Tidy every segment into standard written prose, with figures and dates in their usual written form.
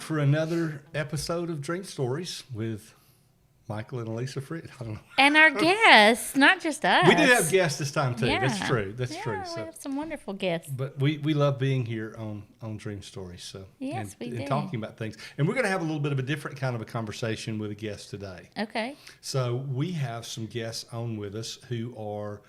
back for another episode of Dream Stories with Michael and Elisa Fritz. I don't know. And our guests, not just us. We do have guests this time too. Yeah. That's true. That's true. We have some wonderful guests. But we love being here on Dream Stories. So yes, we do. And talking about things. And we're going to have a little bit of a different kind of a conversation with a guest today. Okay. So we have some guests on with us who are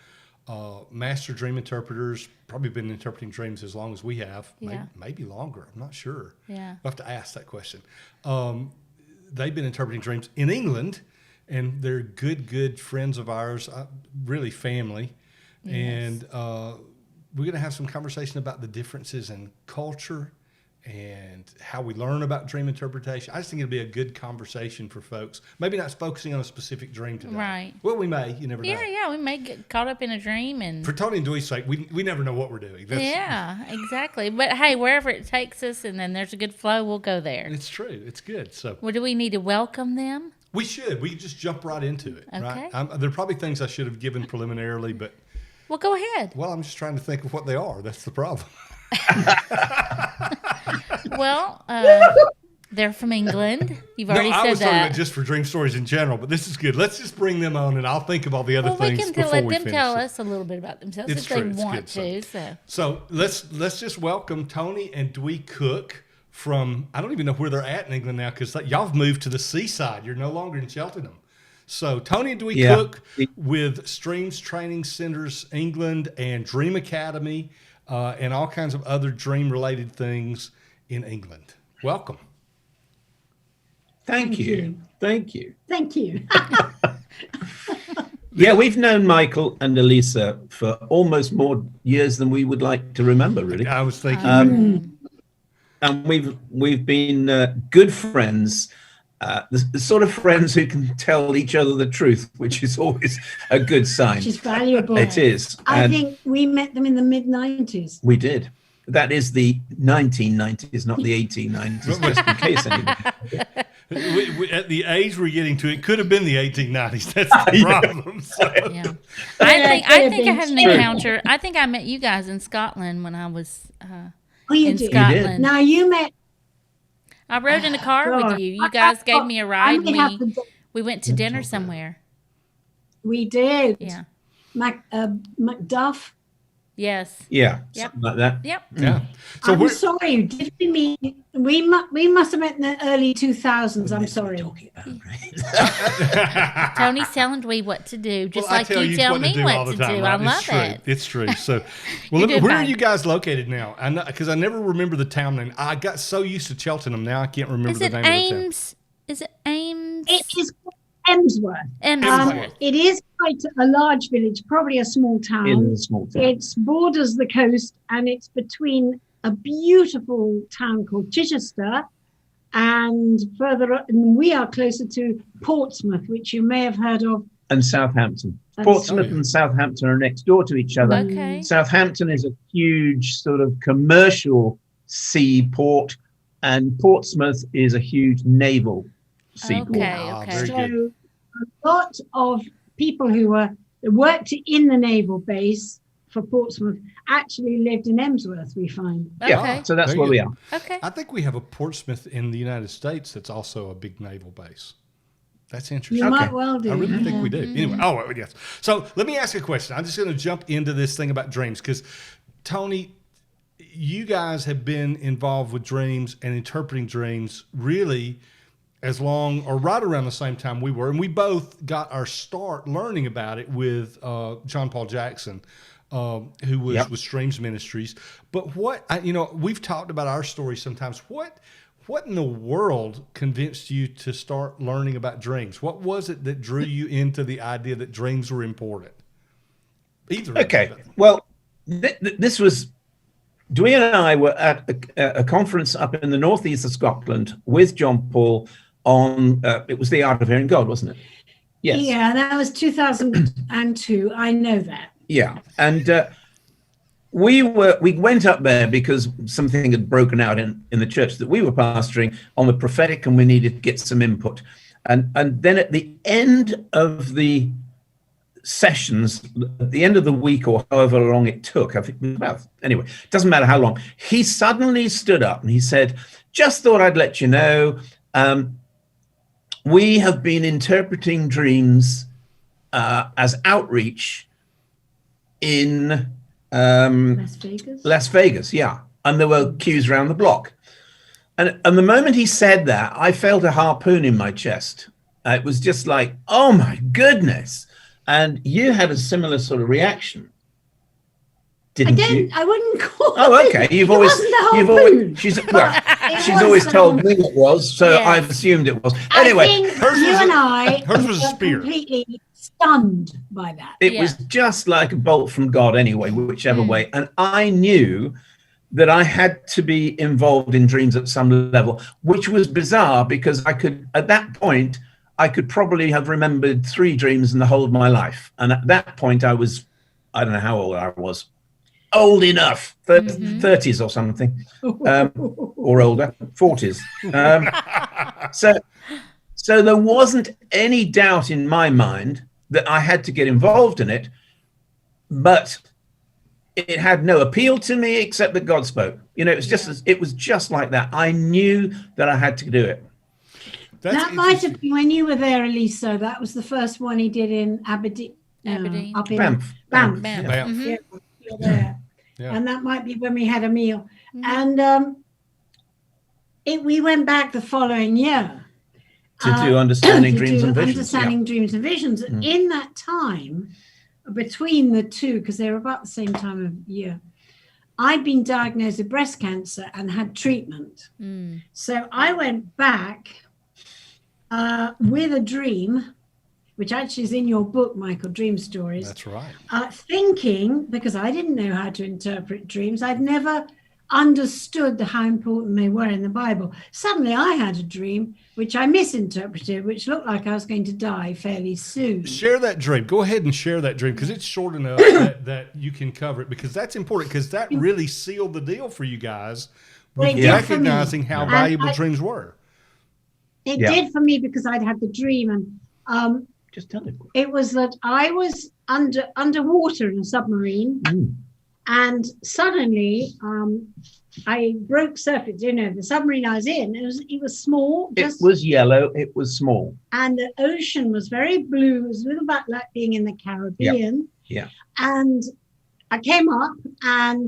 master dream interpreters, probably been interpreting dreams as long as we have, maybe longer. I'm not sure. Yeah. We'll have to ask that question. They've been interpreting dreams in England, and they're good friends of ours, really family. Yes. And we're going to have some conversation about the differences in culture and how we learn about dream interpretation. I just think it'll be a good conversation for folks. Maybe not focusing on a specific dream today. Right. Well, we may. You never know. Yeah, we may get caught up in a dream. And for Tony and Dwee's sake, we never know what we're doing. Yeah, exactly. But hey, wherever it takes us and then there's a good flow, we'll go there. It's true. It's good. So, well, do we need to welcome them? We should. We just jump right into it. Okay. Right? There are probably things I should have given preliminarily, but... Well, go ahead. Well, I'm just trying to think of what they are. That's the problem. Well, they're from England. You've already said that. I was talking about just for Dream Stories in general, but this is good. Let's just bring them on, and I'll think of all the other things before we finish. Let them tell us a little bit about themselves if they want to. So let's just welcome Tony and Dwee Cooke from, I don't even know where they're at in England now, because y'all have moved to the seaside. You're no longer in Cheltenham. So Tony and Dwee Cooke with Streams Training Centers England and Dream Academy and all kinds of other dream-related things in England. Welcome. Thank you. Thank you. Yeah, we've known Michael and Elisa for almost more years than we would like to remember, really. I was thinking. And we've been good friends, the sort of friends who can tell each other the truth, which is always a good sign. Which is valuable. It is. I think we met them in the mid-90s. We did. That is the 1990s, not the 1890s, just in case anybody. At the age we're getting to, it could have been the 1890s. That's the problem. So. Yeah. I think I had an encounter. I think I met you guys in Scotland when I was in Scotland. Now you met. I rode in a car with you. You guys gave me a ride. We went to dinner somewhere. We did. Yeah. Macduff. Yes. Yeah. Yep. Something like that. Yep. Yeah. So I'm sorry. Did we meet? We must have met in the early 2000s. I'm sorry. Tony's telling Dwee what to do, just well, like you tell me what to do. Right? I love it. It's true. So, well, where are you guys located now? Because I never remember the town name. I got so used to Cheltenham now I can't remember the name of the town. Is it Ames? It is Emsworth. It is quite a large village, probably a small town. It is a small town. It borders the coast, and it's between a beautiful town called Chichester and further up, and we are closer to Portsmouth, which you may have heard of. And Southampton. Portsmouth and Southampton are next door to each other. Okay. Southampton is a huge sort of commercial seaport, and Portsmouth is a huge naval seaport. Okay. So a lot of people who worked in the naval base for Portsmouth actually lived in Emsworth, we find. Yeah, so that's where we are. Okay. I think we have a Portsmouth in the United States that's also a big naval base. That's interesting. You might well do. I really think we do. Anyway, yes. So let me ask you a question. I'm just going to jump into this thing about dreams because, Tony, you guys have been involved with dreams and interpreting dreams really as long or right around the same time we were. And we both got our start learning about it with John Paul Jackson, who was with Streams Ministries. But we've talked about our story sometimes. What in the world convinced you to start learning about dreams? What was it that drew you into the idea that dreams were important? Well, this was, Dwee and I were at a conference up in the northeast of Scotland with John Paul on, it was The Art of Hearing God, wasn't it? Yes. Yeah, that was 2002. I know that. Yeah, and we went up there because something had broken out in the church that we were pastoring on the prophetic, and we needed to get some input. And then at the end of the sessions at the end of the week or however long it took, I think, well, anyway, doesn't matter how long, he suddenly stood up and he said, just thought I'd let you know, we have been interpreting dreams as outreach in Las Vegas, yeah. And there were queues around the block. And the moment he said that, I felt a harpoon in my chest. It was just like, oh my goodness. And you had a similar sort of reaction, didn't you? I wouldn't call Oh, it. okay. She's always told me it was, so yes. I've assumed it was. Anyway, I think you and I hers was a spear. Completely stunned by that. It was just like a bolt from God anyway, whichever way. And I knew that I had to be involved in dreams at some level, which was bizarre because I could, at that point, I could probably have remembered 3 dreams in the whole of my life. And at that point, I was, I don't know how old I was, old enough, 30s or something, or older, 40s. So there wasn't any doubt in my mind that I had to get involved in it, but it had no appeal to me except that God spoke. You know, it was just like that. I knew that I had to do it. That might have been when you were there, Elisa. That was the first one he did in Aberdeen. Up in Banff. Banff. Yeah. Yeah, you're there. Yeah. And that might be when we had a meal. And we went back the following year. To do Understanding Dreams and Visions. Understanding Dreams and Visions. In that time, between the two, because they were about the same time of year, I'd been diagnosed with breast cancer and had treatment. So I went back with a dream, which actually is in your book, Michael, Dream Stories. That's right. Thinking, because I didn't know how to interpret dreams, I'd never understood how important they were in the Bible. Suddenly I had a dream, which I misinterpreted, which looked like I was going to die fairly soon. Share that dream. Go ahead and share that dream because it's short enough that you can cover it, because that's important, because that really sealed the deal for you guys with recognizing how valuable dreams were. It did for me because I'd had the dream, and just tell it. It was that I was underwater in a submarine, and suddenly I broke surface. You know, the submarine I was in, it was small. It was yellow. It was small, and the ocean was very blue. It was a little bit like being in the Caribbean. Yeah. And I came up, and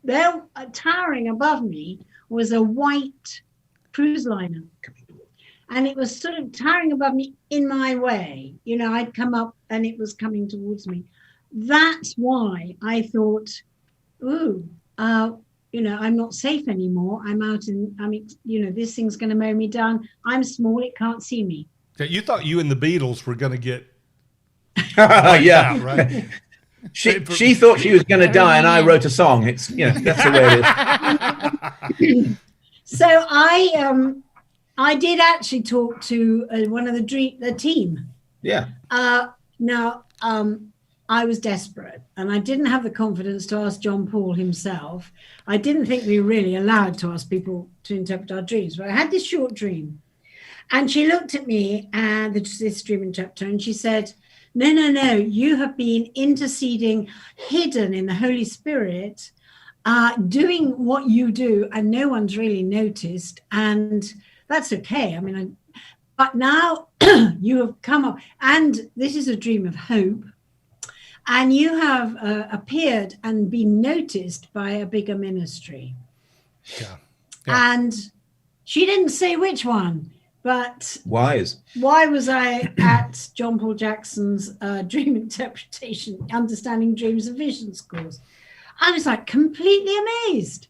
there, towering above me, was a white cruise liner. And it was sort of towering above me in my way. You know, I'd come up and it was coming towards me. That's why I thought, you know, I'm not safe anymore. This thing's going to mow me down. I'm small. It can't see me. You thought you and the Beatles were going to get out, right? She thought she was going to die, and I wrote a song. It's, you know, that's the way it is. So I did actually talk to one of the team. Yeah. Now, I was desperate, and I didn't have the confidence to ask John Paul himself. I didn't think we were really allowed to ask people to interpret our dreams, but I had this short dream. And she looked at me, and this dream interpreter, and she said, no, you have been interceding hidden in the Holy Spirit, doing what you do, and no one's really noticed. And that's okay. I mean, but now you have come up, and this is a dream of hope, and you have appeared and been noticed by a bigger ministry. Yeah. And she didn't say which one, but why was I at John Paul Jackson's dream interpretation, Understanding Dreams and Visions course? I was like completely amazed.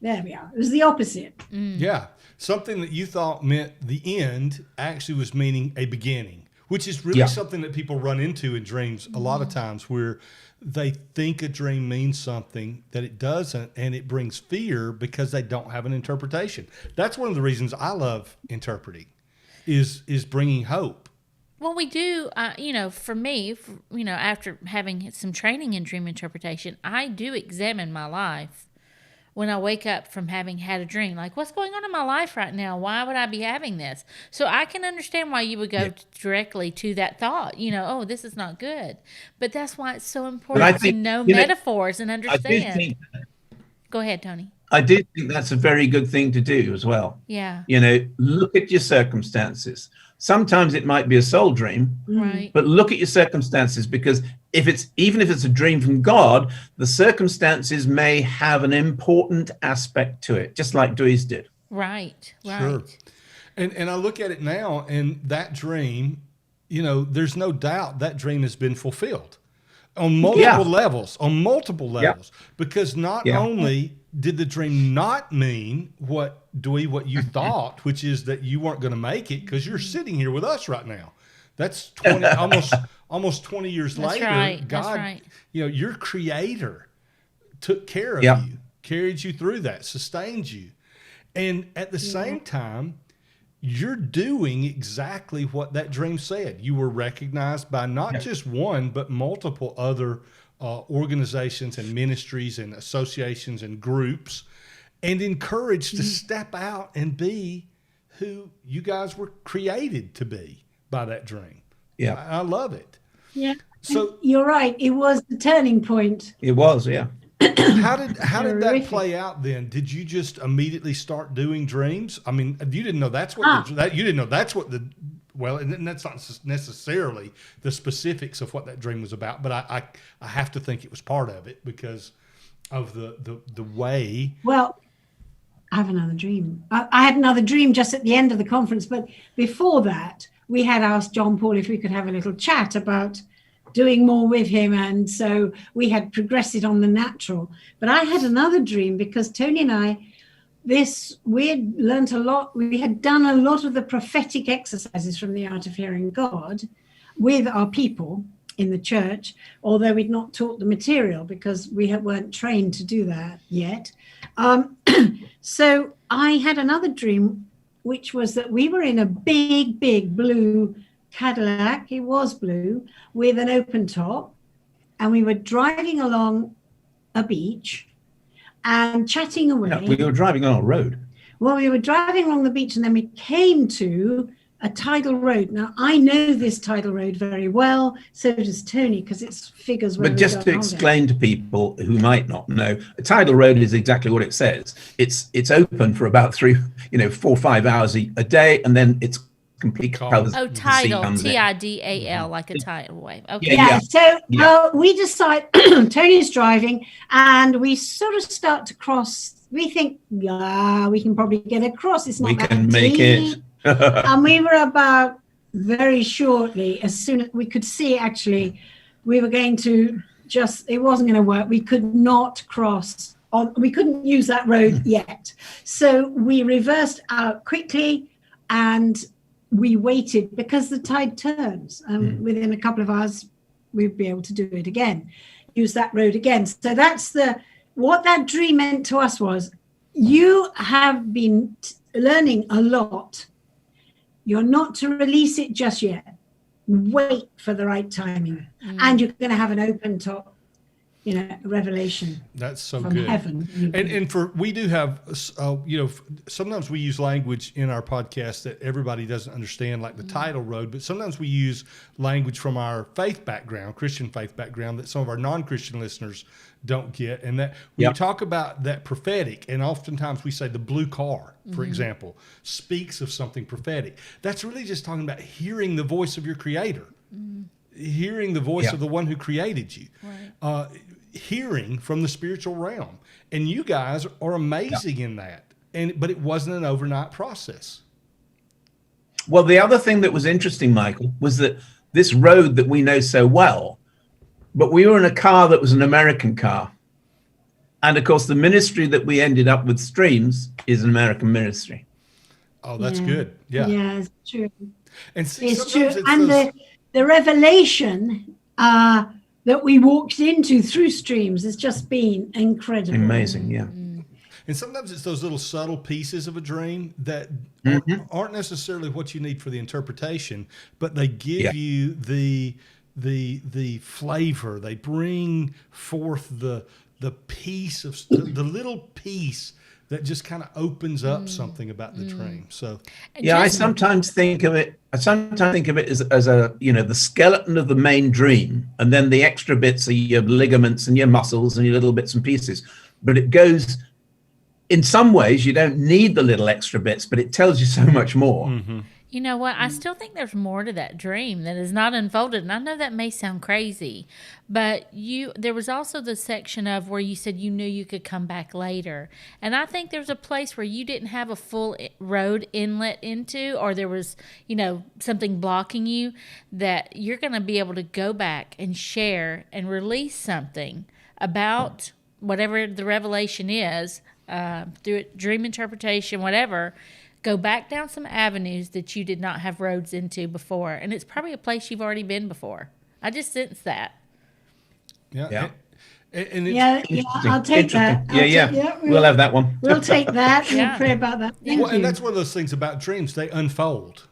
There we are. It was the opposite. Yeah. Something that you thought meant the end actually was meaning a beginning, which is really something that people run into in dreams a lot of times, where they think a dream means something that it doesn't, and it brings fear because they don't have an interpretation. That's one of the reasons I love interpreting, is bringing hope. Well, we do, for me, after having some training in dream interpretation, I do examine my life when I wake up from having had a dream. Like, what's going on in my life right now? Why would I be having this? So I can understand why you would go directly to that thought, oh, this is not good. But that's why it's so important to know metaphors and understand. Go ahead, Tony. I do think that's a very good thing to do as well. Yeah. Look at your circumstances. Sometimes it might be a soul dream, right? But look at your circumstances, because even if it's a dream from God, the circumstances may have an important aspect to it, just like Dwee's did. Right. Sure. And I look at it now, and that dream, there's no doubt that dream has been fulfilled on multiple levels, because not only did the dream not mean what you thought, which is that you weren't going to make it because you're sitting here with us right now. That's 20, almost 20 years later. Right. God, your creator took care of you, carried you through that, sustained you. And at the same time, you're doing exactly what that dream said. You were recognized by not just one, but multiple other organizations and ministries and associations and groups, and encouraged to step out and be who you guys were created to be by that dream. Yeah. I love it. Yeah. So you're right. It was the turning point. It was, yeah. How did that play out then? Did you just immediately start doing dreams? I mean, you didn't know that's what and that's not necessarily the specifics of what that dream was about, but I have to think it was part of it because of the way. Well, I have another dream. I had another dream just at the end of the conference, but before that, we had asked John Paul if we could have a little chat about doing more with him, and so we had progressed on the natural. But I had another dream because Tony and I, we had learned a lot. We had done a lot of the prophetic exercises from the Art of Hearing God with our people in the church, although we'd not taught the material because we weren't trained to do that yet. So I had another dream, which was that we were in a big, big blue Cadillac. It was blue with an open top, and we were driving along a beach and chatting away. Yeah, we were driving on a road. Well, we were driving along the beach, and then we came to a tidal road. Now, I know this tidal road very well. So does Tony, because it's figures. But just to explain to people who might not know, a tidal road is exactly what it says. It's open for about 4 or 5 hours a day, and then it's complete covers. Oh, tidal, Tidal, like a tidal wave. Okay. Yeah. So we decide. Tony's driving, and we sort of start to cross. We think, we can probably get across. It's not we can make it. And we were about very shortly, as soon as we could see, actually, we were going to it wasn't going to work. We could not cross we couldn't use that road yet. So we reversed out quickly, and we waited because the tide turns. Within a couple of hours, we'd be able to do it again, use that road again. So that's what that dream meant to us was, you have been learning a lot. You're not to release it just yet. Wait for the right timing. And you're going to have an open top, revelation. That's so from good. Heaven. And we do have, sometimes we use language in our podcast that everybody doesn't understand, like the tidal road, but sometimes we use language from our faith background, Christian faith background, that some of our non-Christian listeners don't get. And that when we talk about that prophetic, and oftentimes we say the blue car, for example, speaks of something prophetic. That's really just talking about hearing the voice of your creator, hearing the voice of the one who created you, hearing from the spiritual realm. And you guys are amazing in that. But it wasn't an overnight process. Well, the other thing that was interesting, Michael, was that this road that we know so well, but we were in a car that was an American car. And of course, the ministry that we ended up with, Streams, is an American ministry. Oh, that's good. Yeah. Yeah, it's true. And it's true. And the revelation that we walked into through Streams has just been incredible. Amazing, yeah. And sometimes it's those little subtle pieces of a dream that aren't necessarily what you need for the interpretation, but they give you the flavor. They bring forth the the piece of the little piece that just kind of opens up something about the dream. So yeah, I sometimes think of it as a, you know, the skeleton of the main dream, and then the extra bits are your ligaments and your muscles and your little bits and pieces. But it goes, in some ways you don't need the little extra bits, but it tells you so much more. You know what? I still think there's more to that dream that is not unfolded. And I know that may sound crazy, but there was also the section of where you said you knew you could come back later. And I think there's a place where you didn't have a full road inlet into, or there was, you know, something blocking you, that you're going to be able to go back and share and release something about whatever the revelation is, through dream interpretation, whatever. Go back down some avenues that you did not have roads into before. And it's probably a place you've already been before. I just sense that. yeah. And it's, Yeah, I'll take that. We'll have that one. We'll take that. Yeah. We'll pray about that. Thank you. and that's one of those things about dreams. They unfold.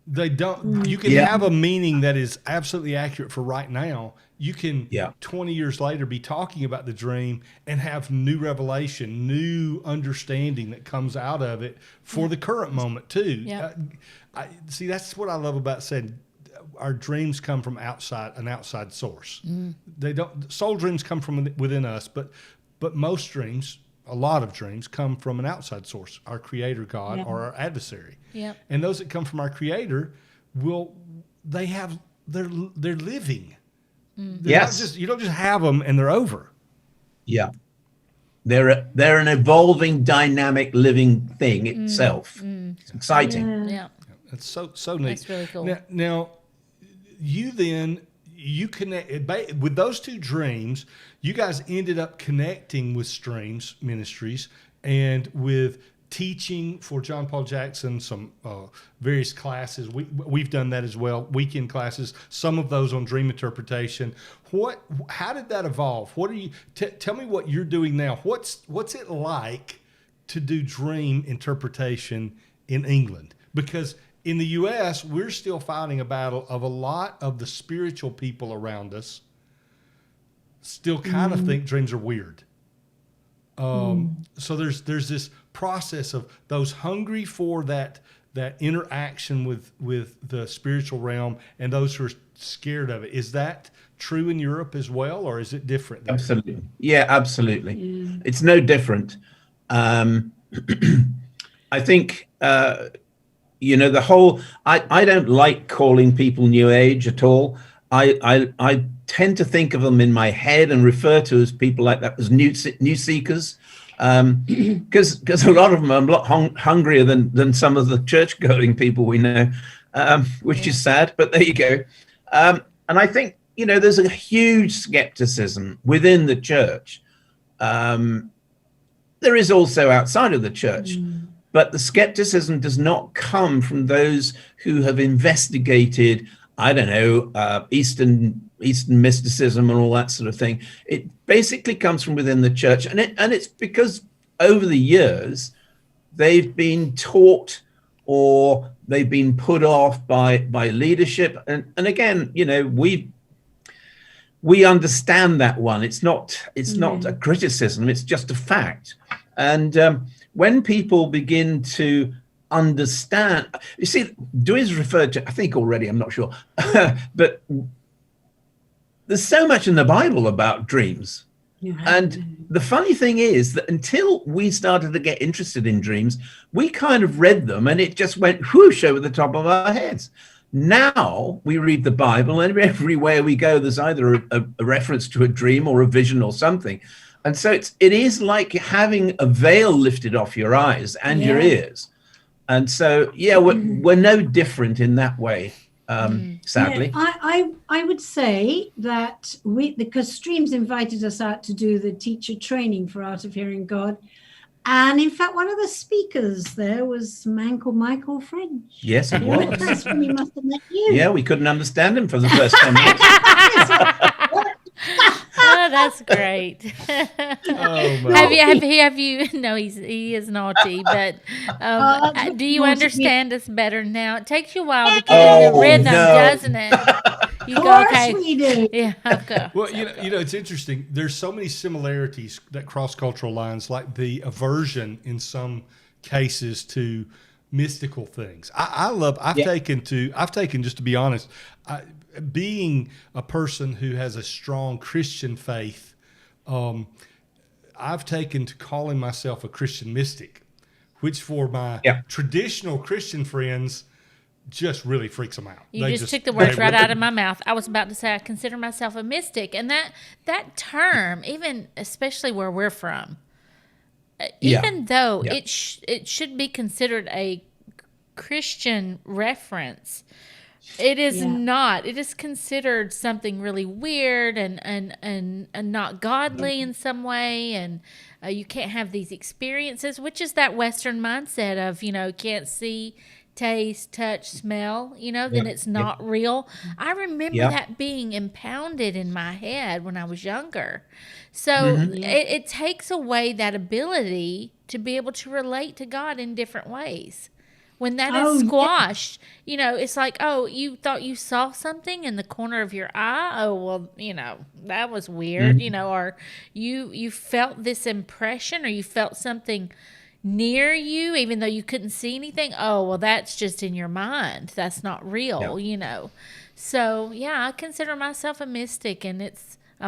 They don't. You can Yeah. have a meaning that is absolutely accurate for right now. You can, Yeah. 20 years later, be talking about the dream and have new revelation, new understanding that comes out of it for the current moment too. Yeah. See, that's what I love about saying our dreams come from an outside source. They don't. Soul dreams come from within us, but most dreams, a lot of dreams, come from an outside source, our Creator God or our adversary. Yep. And those that come from our Creator they're living. They're not Yes. you don't just have them and they're over. Yeah. They're an evolving, dynamic, living thing itself. It's exciting. Yeah. That's so neat. That's really cool. Now you connect with those two dreams. You guys ended up connecting with Streams Ministries and with teaching for John Paul Jackson, some various classes. We've done that as well, weekend classes, some of those on dream interpretation. How did that evolve? What are you tell me what you're doing now? What's it like to do dream interpretation in England? Because in the US, we're still fighting a battle of a lot of the spiritual people around us still kind of think dreams are weird. So there's this process of those hungry for that interaction with the spiritual realm and those who are scared of it. Is that true in Europe as well, or is it different there? Absolutely. Yeah, absolutely. It's no different. I think, you know, the whole, I don't like calling people New Age at all. I tend to think of them in my head and refer to as people like that as new seekers. Because a lot of them are a lot hungrier than some of the church-going people we know, which is sad, but there you go. And I think, you know, there's a huge skepticism within the church. There is also outside of the church, but the skepticism does not come from those who have investigated, I don't know, Eastern mysticism and all that sort of thing. It basically comes from within the church, and it's because over the years they've been taught or they've been put off by leadership. And again, you know, we understand that one. It's not a criticism. It's just a fact. And when people begin to understand, you see, Dwee's referred to, I think already, I'm not sure, but there's so much in the Bible about dreams. And the funny thing is that until we started to get interested in dreams, we kind of read them and it just went whoosh over the top of our heads. Now we read the Bible and everywhere we go, there's either a reference to a dream or a vision or something. And so it is like having a veil lifted off your eyes and your ears. And so, yeah, we're no different in that way. Sadly. Yeah, I would say that because Streams invited us out to do the teacher training for Art of Hearing God. And in fact, one of the speakers there was a man called Michael French. Yes, it was. That's when he must have met you. Yeah, we couldn't understand him for the first 10 minutes. Oh, that's great. Oh, my. Have you? No, he is naughty. But do you understand us better now? It takes you a while to get in the rhythm, doesn't it? You Of go, course okay. we do. Yeah, okay. Well, it's interesting. There's so many similarities that cross cultural lines, like the aversion in some cases to mystical things. I've taken, just to be honest, being a person who has a strong Christian faith, I've taken to calling myself a Christian mystic, which for my traditional Christian friends just really freaks them out. You just took the words right out of my mouth. I was about to say I consider myself a mystic, and that term, even especially where we're from, even though it should be considered a Christian reference, it is not. It is considered something really weird and not godly in some way, and you can't have these experiences, which is that Western mindset of, can't see, taste, touch, smell, then it's not real. I remember that being impounded in my head when I was younger. So it takes away that ability to be able to relate to God in different ways. When that is squashed, it's like, oh, you thought you saw something in the corner of your eye? Oh, well, that was weird, or you felt this impression, or you felt something near you, even though you couldn't see anything. Oh, well, that's just in your mind. That's not real, So, I consider myself a mystic, and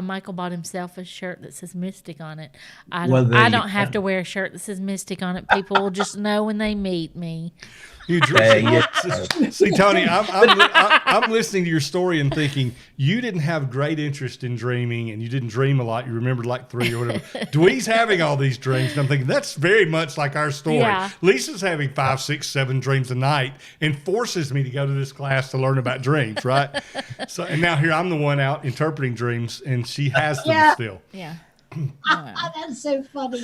Michael bought himself a shirt that says mystic on it. I don't have to wear a shirt that says mystic on it. People will just know when they meet me. See, Tony, I'm listening to your story and thinking you didn't have great interest in dreaming, and you didn't dream a lot. You remembered like 3 or whatever. Dwee's having all these dreams, and I'm thinking that's very much like our story. Yeah. Lisa's having 5, 6, 7 dreams a night and forces me to go to this class to learn about dreams, right? And now here I'm the one out interpreting dreams, and she has them still. Yeah. That's so funny.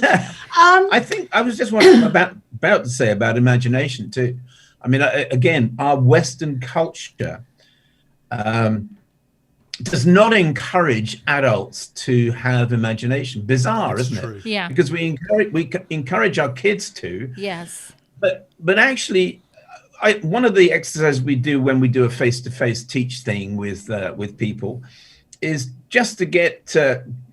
I think I was just wondering about to say about imagination too. I mean, again, our Western culture does not encourage adults to have imagination. Bizarre, isn't it? Yeah. Because we encourage our kids to. Yes. But actually, one of the exercises we do when we do a face-to-face teach thing with people is just to get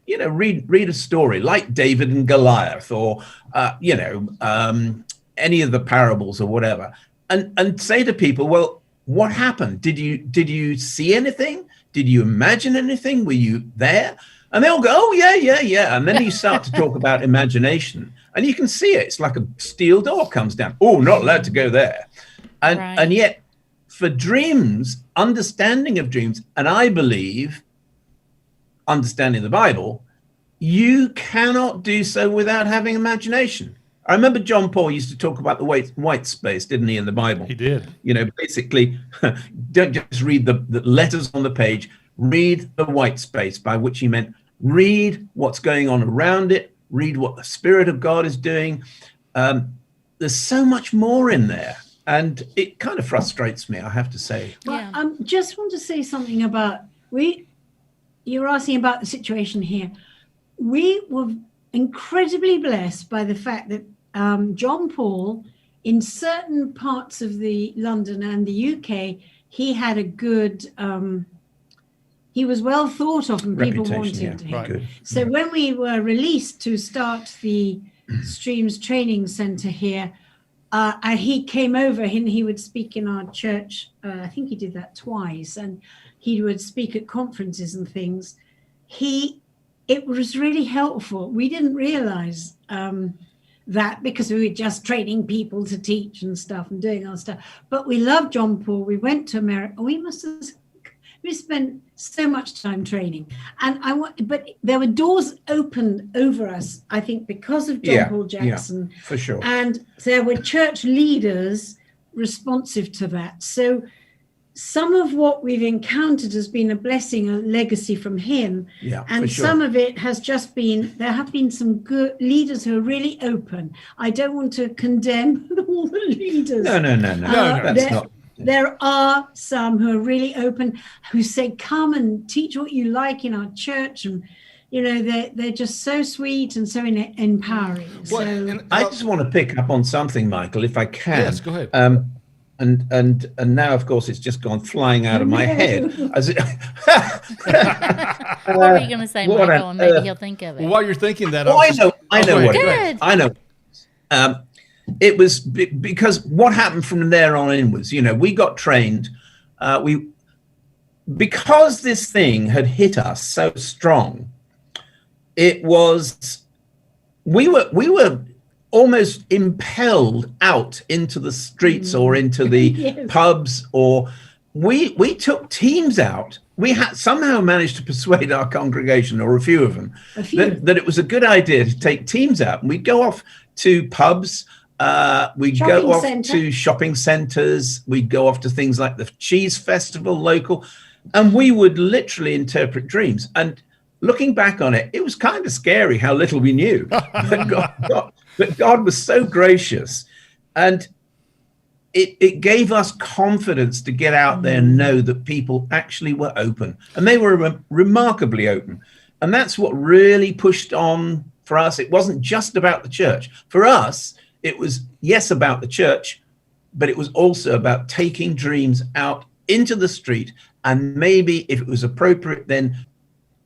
read a story like David and Goliath, or any of the parables or whatever, and say to people, well, what happened? Did you see anything? Did you imagine anything? Were you there? And they all go, oh yeah. And then you start to talk about imagination, and you can see it. It's like a steel door comes down. Oh, not allowed to go there. And yet, for dreams, understanding of dreams, and I believe understanding the Bible, you cannot do so without having imagination. I remember John Paul used to talk about the white space, didn't he, in the Bible? He did. Basically, don't just read the letters on the page, read the white space, by which he meant read what's going on around it, read what the Spirit of God is doing. There's so much more in there, and it kind of frustrates me, I have to say. Well, just want to say something about, you were asking about the situation here. We were incredibly blessed by the fact that John Paul, in certain parts of the London and the UK, he had a good, he was well thought of, and people wanted him. Right. So when we were released to start the Streams Training Centre here, and he came over and he would speak in our church. I think he did that twice, and he would speak at conferences and things. It was really helpful. We didn't realize that, because we were just training people to teach and stuff and doing our stuff. But we loved John Paul. We went to America. We spent so much time training, but there were doors opened over us, I think, because of John Paul Jackson. Yeah, for sure. And there were church leaders responsive to that. So some of what we've encountered has been a blessing, a legacy from him. Yeah, and some of it has just been, there have been some good leaders who are really open. I don't want to condemn all the leaders. No, that's not. There are some who are really open, who say, come and teach what you like in our church. And, they're just so sweet and so empowering. Well, I just want to pick up on something, Michael, if I can. Yes, go ahead. and now, of course, it's just gone flying out of my head. As it, What were you going to say, Michael? And maybe he'll think of it. While you're thinking that, I know what it Good. is. I know. It was because what happened from there on inwards, we got trained. Because this thing had hit us so strong, we were almost impelled out into the streets or into the Yes. pubs, or we took teams out. We had somehow managed to persuade our congregation, or a few of them, that it was a good idea to take teams out, and we'd go off to pubs. We'd go off to shopping centres. We'd go off to things like the Cheese Festival local, and we would literally interpret dreams. And looking back on it, it was kind of scary how little we knew. But God was so gracious, and it gave us confidence to get out there and know that people actually were open, and they were remarkably open. And that's what really pushed on for us. It wasn't just about the church. For us, it was, yes, about the church, but it was also about taking dreams out into the street, and maybe, if it was appropriate, then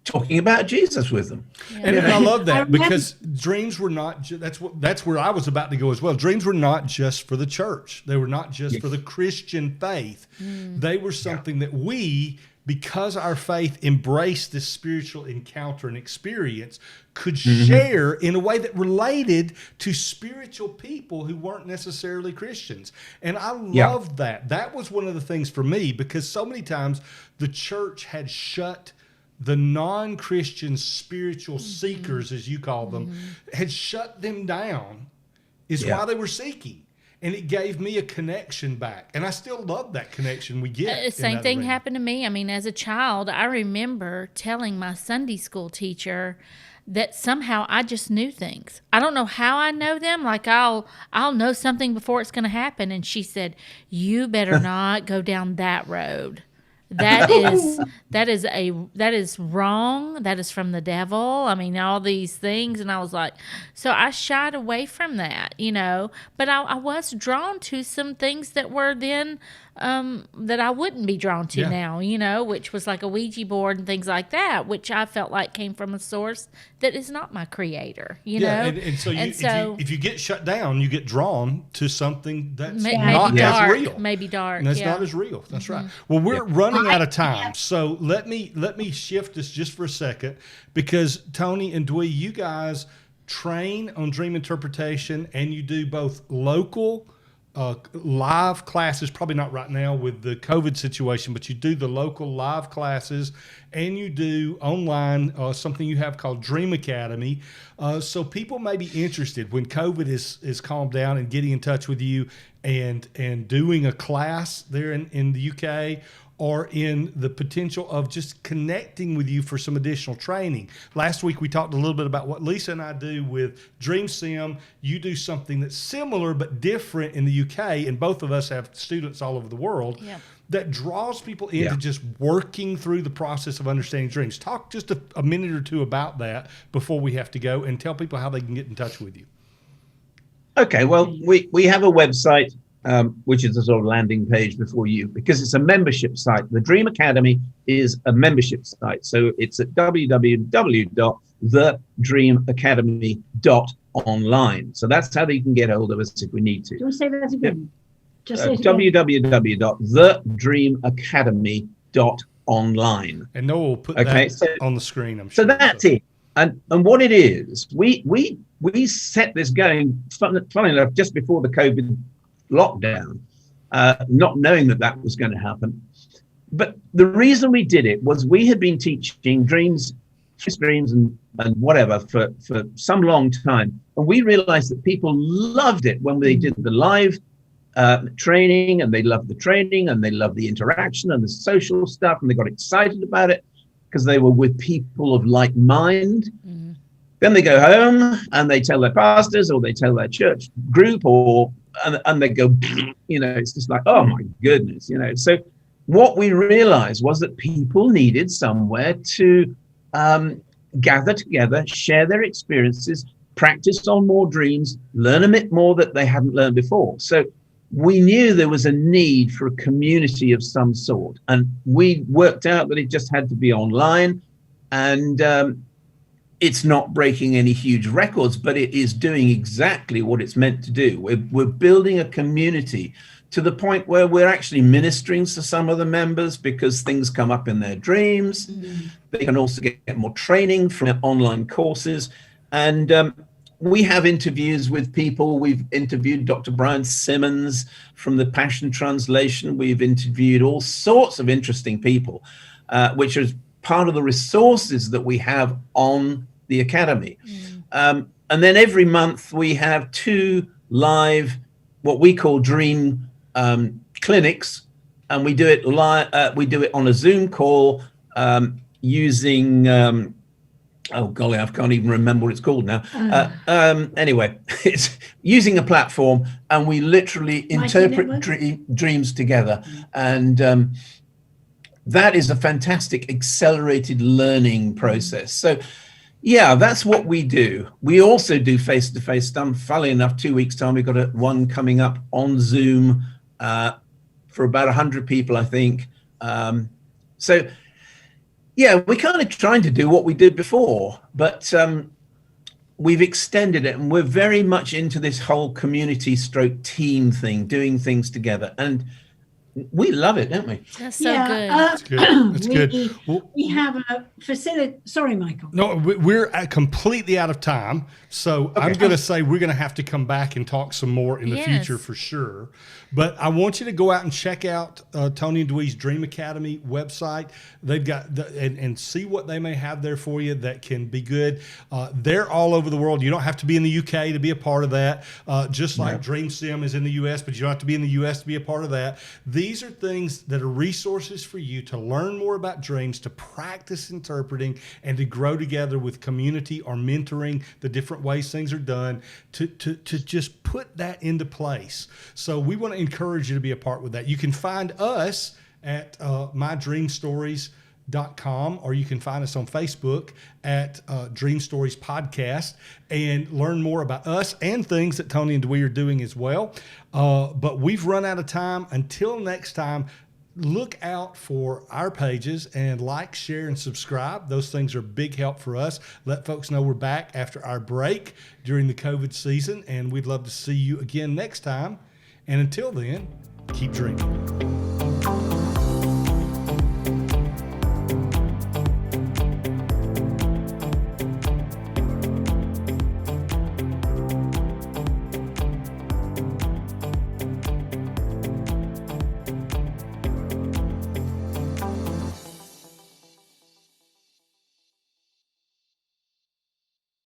talking about Jesus with them. And I love that, because dreams were not that's where I was about to go as well. Dreams were not just for the church. They were not just for the Christian faith. They were something that we, because our faith embraced this spiritual encounter and experience, could share in a way that related to spiritual people who weren't necessarily Christians. And I loved that. That was one of the things for me, because so many times the church had shut the non-Christian spiritual seekers, as you call them, had shut them down, is why they were seeking. And it gave me a connection back. And I still love that connection we get. Same thing happened to me. I mean, as a child, I remember telling my Sunday school teacher that somehow I just knew things. I don't know how I know them. Like I'll know something before it's going to happen. And she said, "You better not go down that road. That is wrong. That is from the devil." I mean, all these things. And I was like, so I shied away from that, but I was drawn to some things that were then, that I wouldn't be drawn to now, which was like a Ouija board and things like that, which I felt like came from a source that is not my creator, know? And so if you get shut down, you get drawn to something that's maybe not dark, as real. Maybe dark. And that's not as real. That's right. Well, we're running out of time. So let me shift this just for a second, because Tony and Dwee, you guys train on dream interpretation, and you do both local live classes, probably not right now with the COVID situation, but you do the local live classes, and you do online something you have called Dream Academy. So people may be interested, when COVID is calmed down, and getting in touch with you and doing a class there in the UK, or in the potential of just connecting with you for some additional training. Last week, we talked a little bit about what Lisa and I do with Dream Sim. You do something that's similar but different in the UK, and both of us have students all over the world that draws people into just working through the process of understanding dreams. Talk just a minute or two about that before we have to go, and tell people how they can get in touch with you. Okay, well, we have a website, which is a sort of landing page before you, because it's a membership site. The Dream Academy is a membership site. So it's at www.thedreamacademy.online. So that's how you can get hold of us if we need to. Do you want to say that again? Just say it again. www.thedreamacademy.online. And Noah will put that on the screen, I'm sure. So that's it. And what it is, we set this going, funny enough, just before the COVID lockdown, not knowing that was going to happen. But the reason we did it was we had been teaching dreams and whatever for some long time. And we realized that people loved it when they did the live training, and they loved the training, and they loved the interaction and the social stuff, and they got excited about it because they were with people of like mind. Mm-hmm. Then they go home and they tell their pastors, or they tell their church group, and they go, it's just like, oh my goodness, So what we realized was that people needed somewhere to gather together, share their experiences, practice on more dreams, learn a bit more that they hadn't learned before. So we knew there was a need for a community of some sort. And we worked out that it just had to be online. And it's not breaking any huge records, but it is doing exactly what it's meant to do. We're building a community to the point where we're actually ministering to some of the members because things come up in their dreams. They can also get more training from online courses. And we have interviews with people. We've interviewed Dr. Brian Simmons from the Passion Translation. We've interviewed all sorts of interesting people, which is part of the resources that we have on the Academy. And then every month we have 2 live, what we call dream clinics, and we do it live. We do it on a Zoom call using oh golly, I can't even remember what it's called now. Anyway, it's using a platform, and we literally interpret dreams together. And that is a fantastic accelerated learning process. So yeah, that's what we do. We also do face-to-face stuff. Funnily enough, 2 weeks time, we've got one coming up on Zoom for about 100 people, I think. So yeah, we're kind of trying to do what we did before, but we've extended it, and we're very much into this whole community stroke team thing, doing things together. And we love it, don't we? That's so good. That's good. That's good. Well, We have a facility. Sorry, Michael. no, we're completely out of time. So I'm going to say we're going to have to come back and talk some more in the future for sure. But I want you to go out and check out Tony and Dwee's Dream Academy website. They've got and see what they may have there for you that can be good. They're all over the world. You don't have to be in the UK to be a part of that. Just like Dream Sim is in the US, but you don't have to be in the US to be a part of that. These are things that are resources for you to learn more about dreams, to practice interpreting, and to grow together with community or mentoring, the different ways things are done, to just put that into place. So we want to encourage you to be a part with that. You can find us at mydreamstories.com, or you can find us on Facebook at Dream Stories Podcast, and learn more about us and things that Tony and Dwee are doing as well. But we've run out of time. Until next time, look out for our pages and like, share, and subscribe. Those things are a big help for us. Let folks know we're back after our break during the COVID season, and we'd love to see you again next time. And until then, keep dreaming.